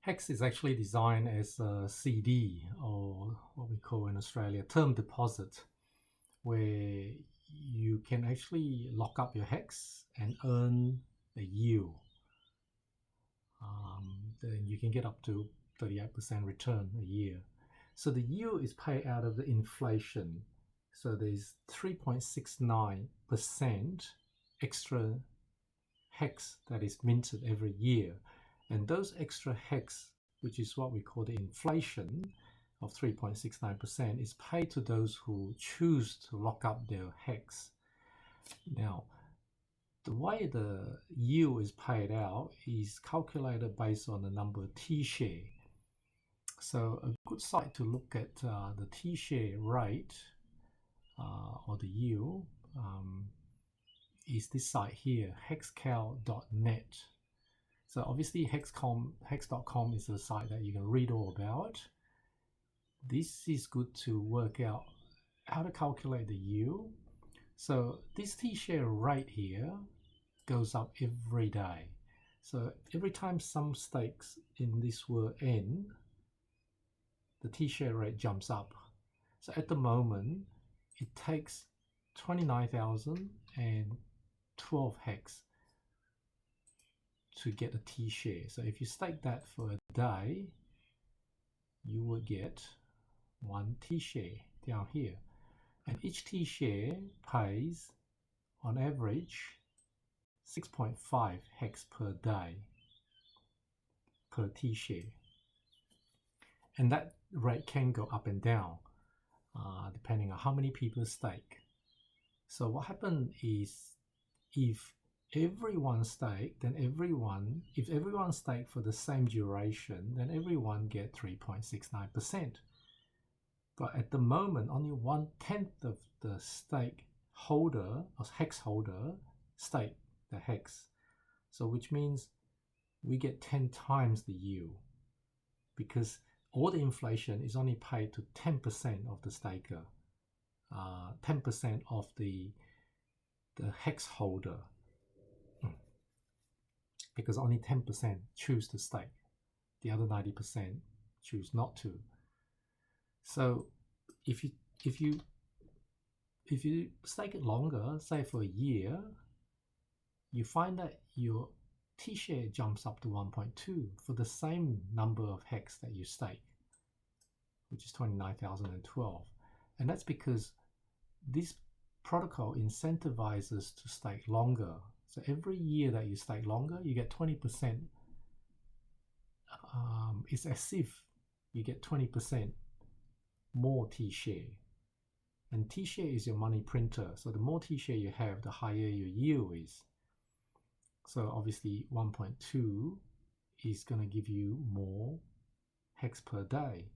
HEX is actually designed as a CD, or what we call in Australia term deposit, where you can actually lock up your HEX and earn a yield. Then you can get up to 38% return a year. So the yield is paid out of the inflation. So there's 3.69% extra HEX that is minted every year. And those extra HEX, which is what we call the inflation of 3.69%, is paid to those who choose to lock up their HEX. Now, the way the yield is paid out is calculated based on the number of T-share. So a good site to look at the T-share rate or the yield is this site here, hexcal.net. So obviously hex.com is a site that you can read all about. This is good to work out how to calculate the yield. So this T-share rate here goes up every day. So every time some stakes in this will end, the T-share rate jumps up. So at the moment, it takes 29,012 HEX to get a T-share. So if you stake that for a day, you will get one T-share down here. And each T-share pays, on average, 6.5 HEX per day per T-share. And that rate can go up and down depending on how many people stake. So what happens is, if everyone stake, then if everyone stake for the same duration, then everyone get 3.69%. But at the moment, only 1/10 of the stake holder or HEX holder stake the HEX. So which means we get 10 times the yield, because all the inflation is only paid to 10% of the staker, 10% of the HEX holder, because only 10% choose to stake. The other 90% choose not to. So if you stake it longer, say for a year, you find that your T-share jumps up to 1.2 for the same number of HEX that you stake, which is 29,012. And that's because this protocol incentivizes to stake longer. So every year that you stake longer, you get 20%. It's as if you get 20% more T-share. And T-share is your money printer. So the more T-share you have, the higher your yield is. So obviously 1.2 is going to give you more HEX per day.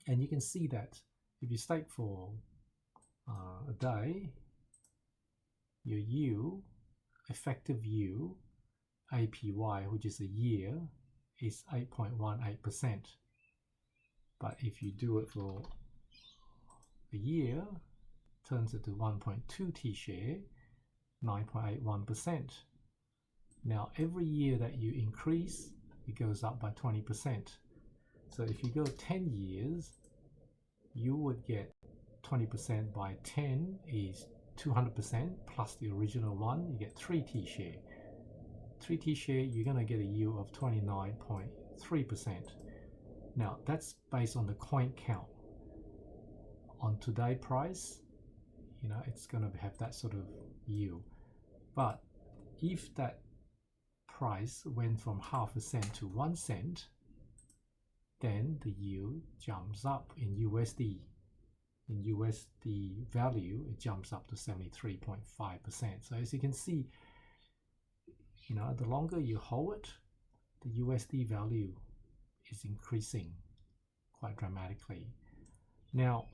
And you can see that if you stake for a day, your yield, effective yield, APY, which is a year, is 8.18%. But if you do it for a year, turns it to 1.2 T-share, 9.81%. Now every year that you increase, it goes up by 20%. So if you go 10 years, you would get 20% by 10 is 200% plus the original one, you get 3 T-share. 3 T-share, you're going to get a yield of 29.3%. Now that's based on the coin count. On today's price, it's going to have that sort of yield. But if that price went from half a cent to 1 cent, then the yield jumps up in USD. In USD value, it jumps up to 73.5%. So as you can see, the longer you hold it, the USD value is increasing quite dramatically. Now,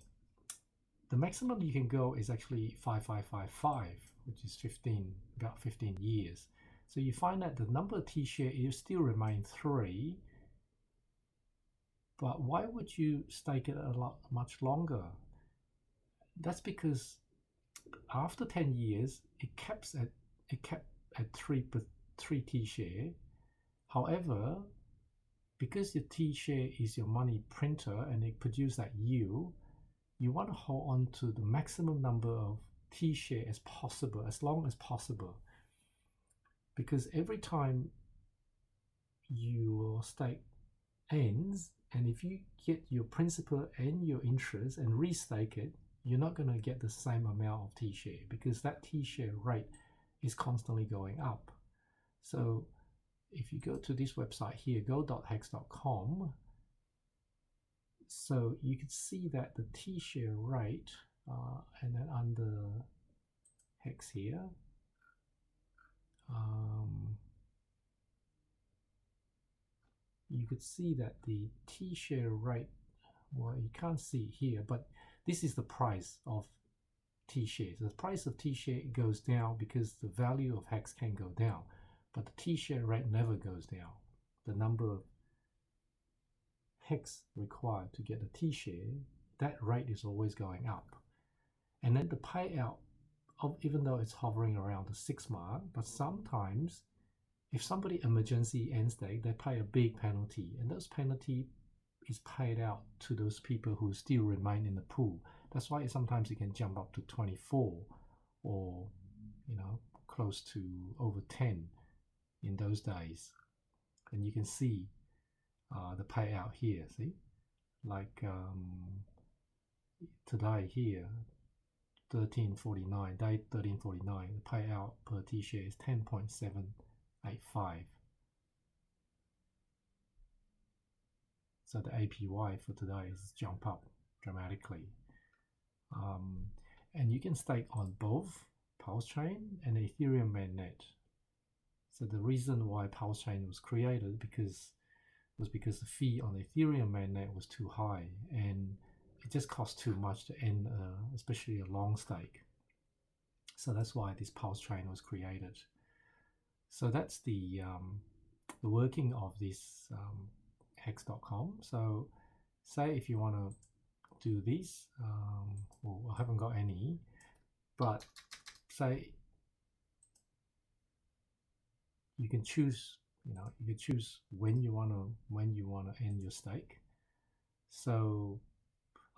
the maximum you can go is actually 5555, which is about 15 years. So you find that the number of T-share still remain 3, but why would you stake it much longer? That's because after 10 years, it kept at 3 T-share. However, because your T-share is your money printer and it produces that yield, you want to hold on to the maximum number of T-share as possible, as long as possible. Because every time your stake ends, and if you get your principal and your interest and restake it, you're not going to get the same amount of T-share because that T-share rate is constantly going up. So if you go to this website here, go.hex.com, so you can see that the T-share rate, and then under Hex here, you could see that the T-share rate, well, you can't see here, but this is the price of T-shares. The price of T-share goes down because the value of Hex can go down, but the T-share rate never goes down. The number of Hex required to get a T-share, that rate is always going up. And then the payout, even though it's hovering around the 6 mark, but sometimes if somebody emergency end stake, they pay a big penalty, and those penalty is paid out to those people who still remain in the pool. That's why sometimes it can jump up to 24 or close to over 10 in those days. And you can see the payout here, see, like today here, 13.49, day 13.49, the payout per T-share is 10.785. So the APY for today has jumped up dramatically. And you can stake on both Pulse Chain and Ethereum mainnet. So the reason why Pulse Chain was created was because the fee on Ethereum mainnet was too high, and it just cost too much to end, especially a long stake. So that's why this Pulse Chain was created. So that's the working of this hex.com. So say if you want to do this, well, I haven't got any, but say you can choose, you can choose when you want to end your stake. So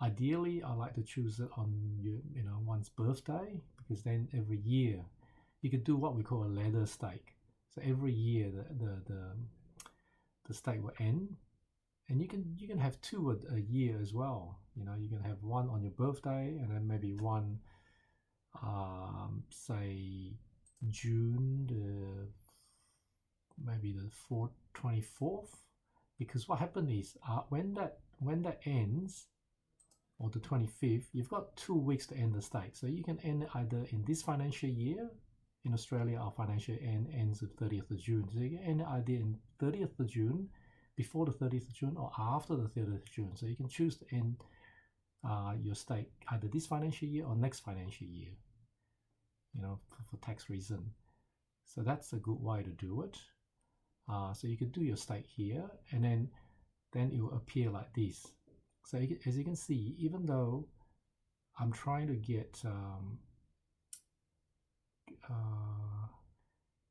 ideally, I like to choose it on one's birthday, because then every year you could do what we call a ladder stake. So every year the stake will end, and you can have two a year as well. You can have one on your birthday, and then maybe one, say June maybe the 24th, because what happened is when that ends, or the 25th, you've got 2 weeks to end the stake. So you can end either in this financial year. In Australia, our financial year ends at 30th of June. So you can end either in 30th of June, before the 30th of June, or after the 30th of June. So you can choose to end your stake either this financial year or next financial year, for tax reason. So that's a good way to do it. So you can do your stake here, and then it will appear like this. So as you can see, even though I'm trying to get,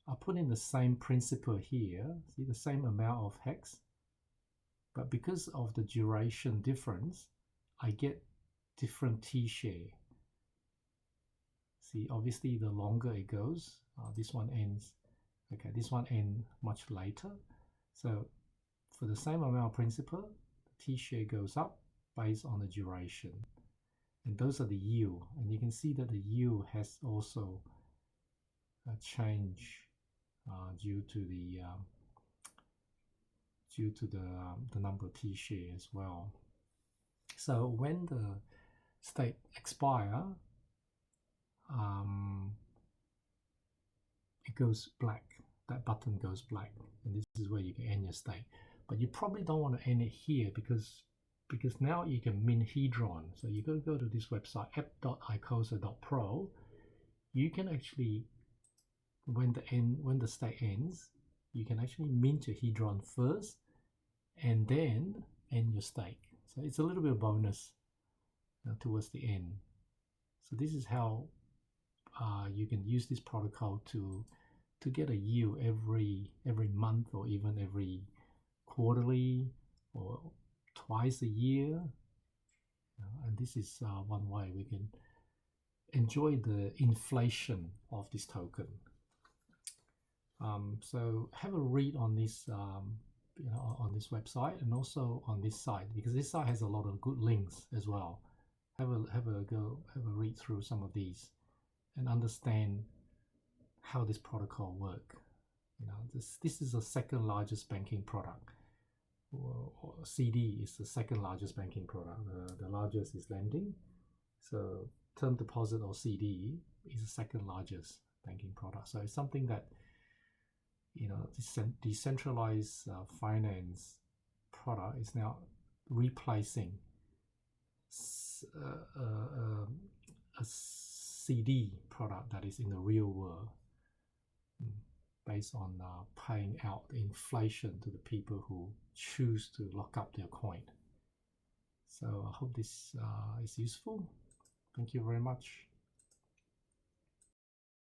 I'll put in the same principle here, see the same amount of Hex, but because of the duration difference, I get different T-share. See, obviously the longer it goes, this one ends, okay, this one ends much later. So for the same amount of principal, T-share goes up based on the duration. And those are the yield. And you can see that the yield has also changed due to the number of T-share as well. So when the stake expire, it goes black. That button goes black, and this is where you can end your stake. But you probably don't want to end it here because now you can mint Hedron. So you go to this website, app.icosa.pro. You can actually, when the stake ends, you can actually mint your Hedron first, and then end your stake. So it's a little bit of bonus towards the end. So this is how you can use this protocol to get a yield every month, or even every quarterly or twice a year. And this is one way we can enjoy the inflation of this token. So have a read on this, on this website and also on this site, because this site has a lot of good links as well. Have a read through some of these and understand how this protocol work. This is the second largest banking product. CD is the second largest banking product. The largest is lending. So term deposit or CD is the second largest banking product. So it's something that decentralized finance product is now replacing a CD product that is in the real world, based on paying out inflation to the people who choose to lock up their coin. So I hope this is useful. Thank you very much.